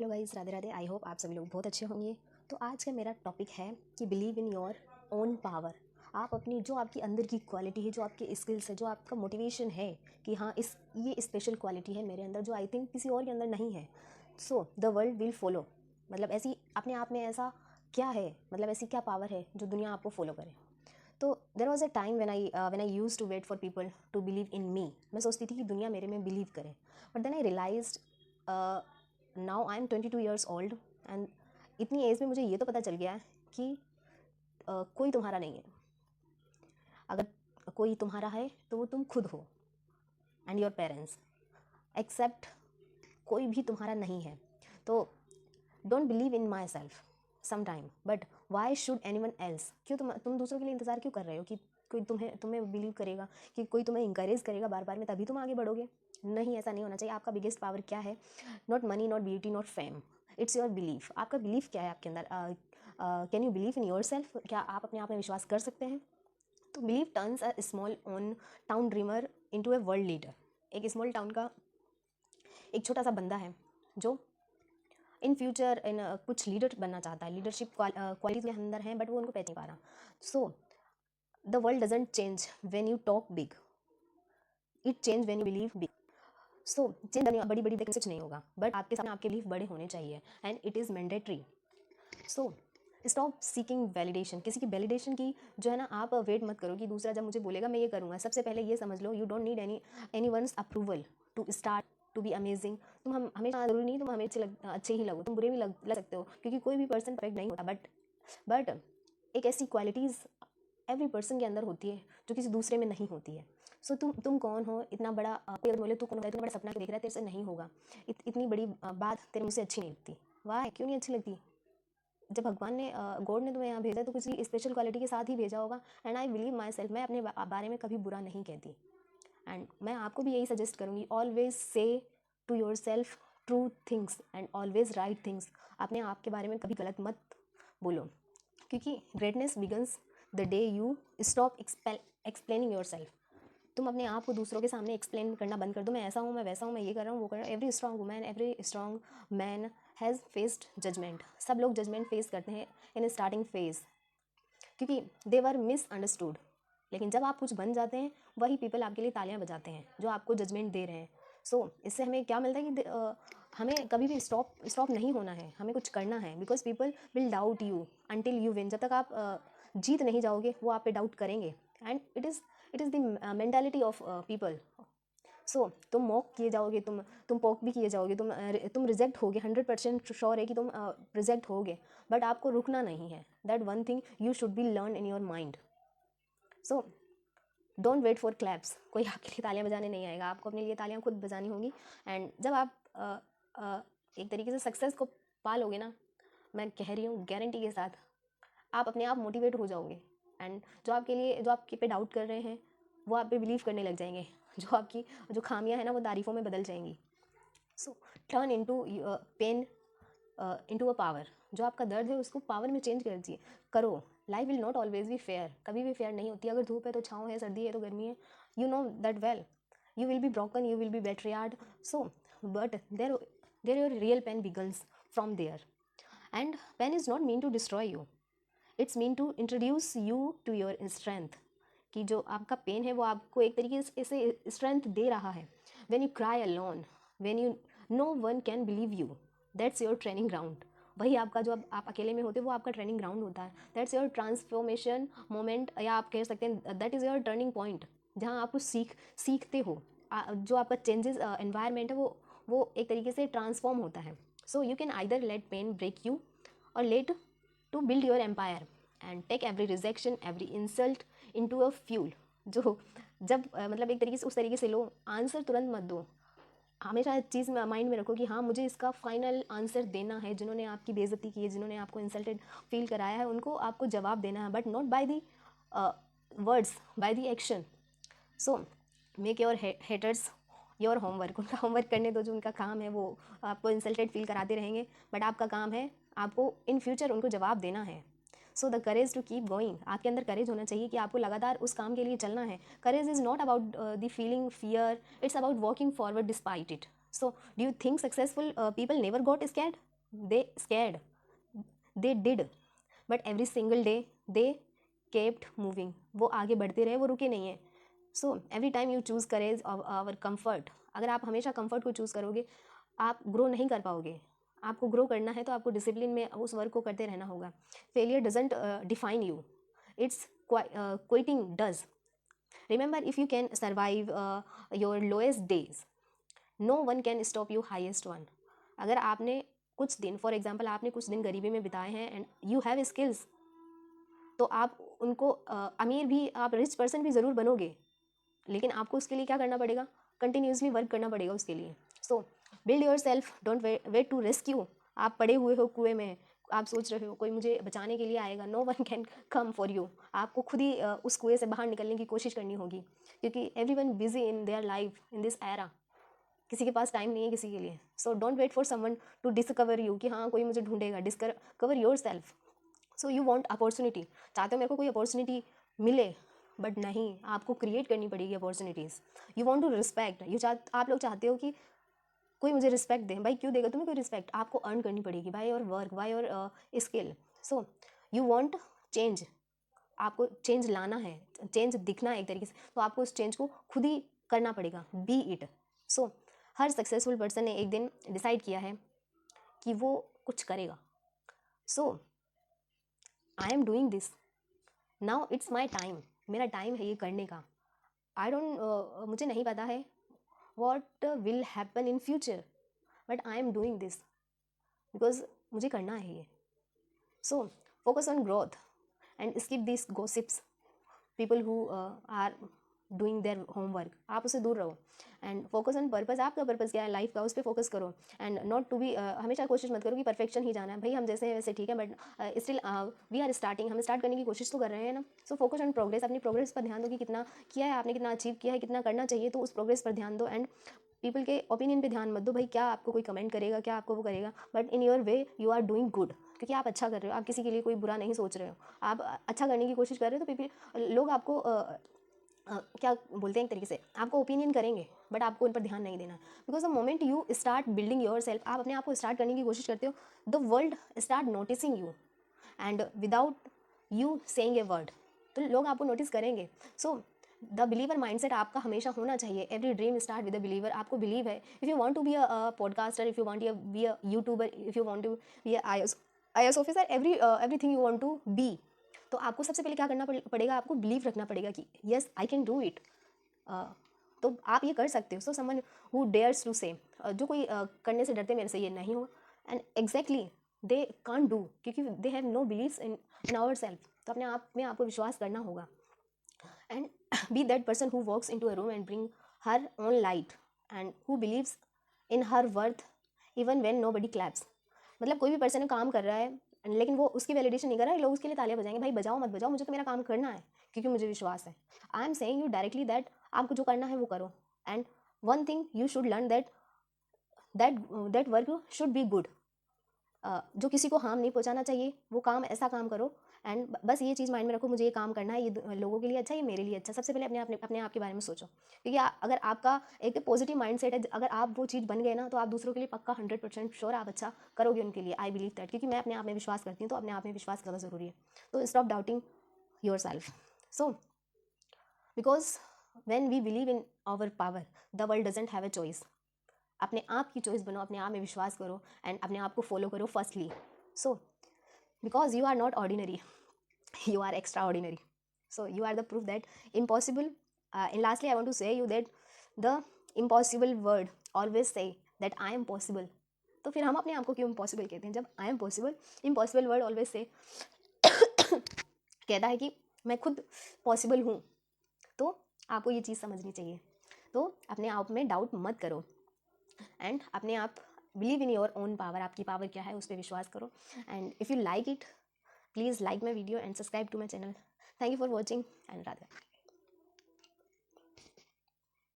Hello guys, Radhe Radhe. I hope आप सभी लोग बहुत अच्छे होंगे। तो आज का मेरा टॉपिक है कि believe in your own power. आप अपनी जो आपकी अंदर की क्वालिटी है, जो आपके स्किल्स है, जो आपका मोटिवेशन है कि हाँ ये स्पेशल क्वालिटी है मेरे अंदर जो आई थिंक किसी और के अंदर नहीं है। So the world will follow. मतलब ऐसी अपने आप में ऐसा क्या है, मतलब ऐसी क्या पावर है जो दुनिया आपको फॉलो करे। तो there was a time when I use to wait for people to believe in me. मैं सोचती थी कि दुनिया मेरे में बिलीव करे, but then I realised now I am 22 years old and इतनी एज में मुझे ये तो पता चल गया है कि कोई तुम्हारा नहीं है। अगर कोई तुम्हारा है तो वो तुम खुद हो एंड योर पेरेंट्स, एक्सेप्ट कोई भी तुम्हारा नहीं है। तो don't believe in myself some time, but why should anyone else. क्यों तुम दूसरों के लिए इंतज़ार क्यों कर रहे हो कि कोई तुम्हें बिलीव करेगा, कि कोई तुम्हें इंकरेज करेगा बार बार में, तभी तुम आगे बढ़ोगे। नहीं, ऐसा नहीं होना चाहिए। आपका बिगेस्ट पावर क्या है? Not money, not beauty, not fame, it's your belief. आपका बिलीफ क्या है आपके अंदर? Can you believe in your self? क्या आप अपने आप में विश्वास कर सकते हैं? तो believe turns a small on town dreamer into a world leader. एक स्मॉल टाउन का एक छोटा सा बंदा है जो इन फ्यूचर कुछ लीडर बनना चाहता है। लीडरशिप क्वालिटीज के अंदर हैं, बट वो उनको पहचान नहीं पा रहा। So the world doesn't change when you talk big, it change when you believe big. So change बड़ी बड़ी कुछ नहीं होगा, बट आपके सामने आपके बिलीफ बड़े होने चाहिए and it is mandatory. So stop seeking validation. किसी की वैलिडेशन की जो है ना, आप वेट मत करो कि दूसरा जब मुझे बोलेगा मैं ये करूँगा। सबसे पहले ये समझ लो, you don't need any one's approval to start to be amazing. तुम हम हमेशा जरूरी नहीं तुम हमें अच्छे ही लगो, तुम बुरे भी लग सकते हो, क्योंकि कोई भी पर्सन परफेक्ट नहीं होता। बट एक ऐसी क्वालिटीज़ एवरी पर्सन के अंदर होती है जो किसी दूसरे में नहीं होती है। सो तुम कौन हो? इतना बड़ा कोई बोले तू कौन होता है, इतना बड़ा सपना देख रहा है, तेरे से नहीं होगा। इतनी बड़ी बात तेरे मुझसे अच्छी नहीं लगती। वाह, क्यों नहीं अच्छी लगती? जब भगवान ने गॉड ने तुम्हें यहाँ भेजा तो किसी स्पेशल क्वालिटी के साथ ही भेजा होगा। And I believe my self, मैं अपने बारे में कभी बुरा नहीं कहती। एंड मैं आपको भी यही सजेस्ट करूँगी, always say to yourself true things and always right things. अपने आप के बारे में कभी गलत मत बोलो, क्योंकि greatness begins the day you stop explaining your self. तुम अपने आप को दूसरों के सामने एक्सप्लेन करना बंद कर दो। मैं ऐसा हूँ, मैं वैसा हूँ, मैं ये कर रहा हूँ, वो कर रहा हूँ। Every strong woman, every strong man has faced judgement. सब लोग जजमेंट फेस करते हैं इन स्टार्टिंग फेज, क्योंकि दे वर मिसअंडरस्टूड। लेकिन जब आप कुछ बन जाते हैं, वही पीपल आपके लिए तालियां बजाते हैं जो आपको जजमेंट दे रहे हैं। सो इससे हमें क्या मिलता है कि हमें कभी भी स्टॉप नहीं होना है, हमें कुछ करना है। Because people will doubt you until you win. जब तक आप जीत नहीं जाओगे, वो आप पे डाउट करेंगे। And it is the mentality of people. So तुम मॉक किए जाओगे, तुम पॉक भी किए जाओगे, तुम रिजेक्ट होगे। 100% श्योर है कि तुम रिजेक्ट होगे, बट आपको रुकना नहीं है। That one thing you should be learn in your mind. So don't wait for claps. कोई आपके लिए तालियां बजाने नहीं आएगा, आपको अपने लिए तालियां खुद बजानी होंगी। एंड जब आप एक तरीके से सक्सेस को पा लोगे ना, मैं कह रही हूँ गारंटी के साथ, आप अपने आप मोटिवेट हो जाओगे। एंड जो आपके पे डाउट कर रहे हैं, वो आप पे बिलीव करने लग जाएंगे। जो खामियां हैं ना, वो तारीफ़ों में बदल जाएंगी। So turn into pain into a power. जो आपका दर्द है उसको पावर में चेंज करो। Life will not always be fair, कभी भी फेयर नहीं होती। अगर धूप है तो छाँव है, सर्दी है तो गर्मी है, you know that well. You will be broken, you will be betrayed. So but there your real pain begins from there. And pain is not mean to destroy you, it's mean to introduce you to your strength. कि जो आपका pen है वो आपको एक तरीके से strength दे रहा है। When you cry alone, when you know one can believe you, that's your training ground. वही आपका जो आप अकेले में होते हो, वो आपका ट्रेनिंग ग्राउंड होता है। दैट्स योर ट्रांसफॉर्मेशन मोमेंट, या आप कह सकते हैं that is your turning point, जहाँ आप कुछ सीखते हो। जो आपका चेंजेस एनवायरनमेंट है वो एक तरीके से ट्रांसफॉर्म होता है। So you can either let pain break you or let to build your empire and take every rejection, every insult into a fuel. जो जब मतलब एक तरीके से उस तरीके से लो, आंसर तुरंत मत दो। हमेशा इस चीज़ में माइंड में रखो कि हाँ, मुझे इसका फाइनल आंसर देना है। जिन्होंने आपकी बेइज्जती की है, जिन्होंने आपको इंसल्टेड फील कराया है, उनको आपको जवाब देना है, but not by the words, by the action. So make your haters your homework. उनका होमवर्क करने दो, जो उनका काम है वो आपको इंसल्टेड फील कराते रहेंगे, बट आपका काम है आपको इन फ्यूचर उनको जवाब देना है। So the courage to keep going. आपके अंदर करेज होना चाहिए कि आपको लगातार उस काम के लिए चलना है। Courage is not about the feeling fear, it's about walking forward despite it. So do you think successful people never got scared? They scared, they did, but every single day they kept moving, वो आगे बढ़ते रहे, वो रुके नहीं है। So every time you choose courage our comfort, अगर आप हमेशा कम्फर्ट को चूज़ करोगे आप ग्रो नहीं कर पाओगे। आपको ग्रो करना है तो आपको डिसिप्लिन में उस वर्क को करते रहना होगा। Failure doesn't define you, it's quitting does. Remember, if you can survive your lowest days, no one can stop you highest one. अगर आपने कुछ दिन, फॉर एग्जाम्पल आपने कुछ दिन गरीबी में बिताए हैं एंड यू हैव स्किल्स, तो आप उनको अमीर भी, आप रिच पर्सन भी ज़रूर बनोगे, लेकिन आपको उसके लिए क्या करना पड़ेगा, कंटिन्यूसली वर्क करना पड़ेगा उसके लिए। So build yourself, don't wait to rescue. आप पड़े हुए हो कुएं में, आप सोच रहे हो कोई मुझे बचाने के लिए आएगा, no one can come for you. आपको खुद ही उस कुएं से बाहर निकलने की कोशिश करनी होगी, क्योंकि everyone busy in their life in this era, किसी के पास टाइम नहीं है किसी के लिए। So don't wait for someone to discover you, कि हाँ कोई मुझे ढूंढेगा, discover yourself. So you want opportunity, चाहते हो मेरे को कोई अपॉर्चुनिटी मिले, बट नहीं, आपको क्रिएट करनी पड़ेगी opportunities. You want to respect, आप लोग चाहते हो कि कोई मुझे रिस्पेक्ट दे, भाई क्यों देगा तुम्हें कोई रिस्पेक्ट, आपको अर्न करनी पड़ेगी by your work, by your skill. So you want change, आपको चेंज लाना है, चेंज दिखना है एक तरीके से, तो आपको उस चेंज को खुद ही करना पड़ेगा, B it. So her successful person ने एक दिन डिसाइड किया है कि वो कुछ करेगा। So I am doing this now, it's my time, मेरा टाइम है ये करने का। आई डोंट मुझे नहीं पता है what will happen in future, but I am doing this because मुझे करना है ये। So focus on growth and skip this gossips, people who are doing their homework, आप उससे दूर रहो एंड फोकस ऑन पर्पस। आपका पर्पस क्या है लाइफ का, उस पर फोकस करो एंड नॉट टू बी, हमेशा कोशिश मत करो कि परफेक्शन ही जाना है, भाई हम जैसे हैं वैसे ठीक है, but still we are starting, हम स्टार्ट करने की कोशिश तो कर रहे हैं ना। सो फोकस ऑन प्रोग्रेस, अपनी प्रोग्रेस पर ध्यान दो कि कितना किया है आपने, कितना अचीव किया है, कितना करना चाहिए, तो उस प्रोग्रेस पर ध्यान दो एंड पीपल के ओपिनियन पे ध्यान मत दो, भाई क्या आपको कोई कमेंट करेगा, क्या आपको वो करेगा, but in your way you are doing good, क्योंकि आप अच्छा कर रहे हो, आप किसी के लिए कोई बुरा नहीं सोच रहे हो, आप अच्छा करने की कोशिश कर रहे हो, तो पीपल, लोग आपको क्या बोलते हैं एक तरीके से, आपको ओपिनियन करेंगे, बट आपको उन पर ध्यान नहीं देना, because the moment you start building your self, आप अपने आप को स्टार्ट करने की कोशिश करते हो, the world start noticing you and without you saying a word, तो लोग आपको नोटिस करेंगे। सो द बिलीवर माइंडसेट आपका हमेशा होना चाहिए, every dream start with a believer. आपको बिलीव है, if you want to be a podcaster, if you want to be a YouTuber, if you want to be a IAS officer, everything you want to be, तो आपको सबसे पहले क्या करना पड़ेगा, आपको बिलीव रखना पड़ेगा कि yes I can do it, तो आप ये कर सकते हो। So someone who dares to say, जो कोई करने से डरते मेरे से ये नहीं हो, and exactly they can't do, क्योंकि they have no believes in our self, तो अपने आप में आपको विश्वास करना होगा and be that person who walks into a room and bring her own light and who believes in her worth even when nobody claps. मतलब कोई भी पर्सन काम कर रहा है लेकिन वो उसकी वैलिडेशन नहीं कर रहा है, लोग उसके लिए तालियां बजाएंगे, भाई बजाओ मत बजाओ, मुझे तो मेरा काम करना है क्योंकि मुझे विश्वास है। I am saying you directly that आपको जो करना है वो करो and one thing you should learn that work should be good. जो किसी को हार्म नहीं पहुंचाना चाहिए, वो काम, ऐसा काम करो एंड बस ये चीज़ माइंड में रखो, मुझे ये काम करना है, ये लोगों के लिए अच्छा, ये मेरे लिए अच्छा। सबसे पहले अपने आप के बारे में सोचो, क्योंकि अगर आपका एक पॉजिटिव माइंडसेट है, अगर आप वो चीज़ बन गए ना, तो आप दूसरों के लिए पक्का 100% श्योर आप अच्छा करोगे उनके लिए। आई बिलीव दैट, क्योंकि मैं अपने आप में विश्वास करती हूँ, तो अपने आप में विश्वास ज़्यादा ज़रूरी है। तो stop doubting yourself. So because when we believe in our power, the world doesn't have a choice. अपने आप की चॉइस बनो, अपने आप में विश्वास करो एंड अपने आप को फॉलो करो firstly. So because you are not ordinary, you are extraordinary, so you are the proof that impossible, and lastly I want to say you that the impossible word always say that I am possible। तो फिर हम अपने आप को क्यों impossible कहते हैं, जब I am possible, impossible word always say कहता है कि मैं खुद possible हूँ। तो आपको ये चीज़ समझनी चाहिए, तो अपने आप में डाउट मत करो एंड अपने आप believe in your own power, आपकी पावर क्या है उस पर विश्वास करो and if you like it, please like my video and subscribe to my channel. Thank you for watching and Radha।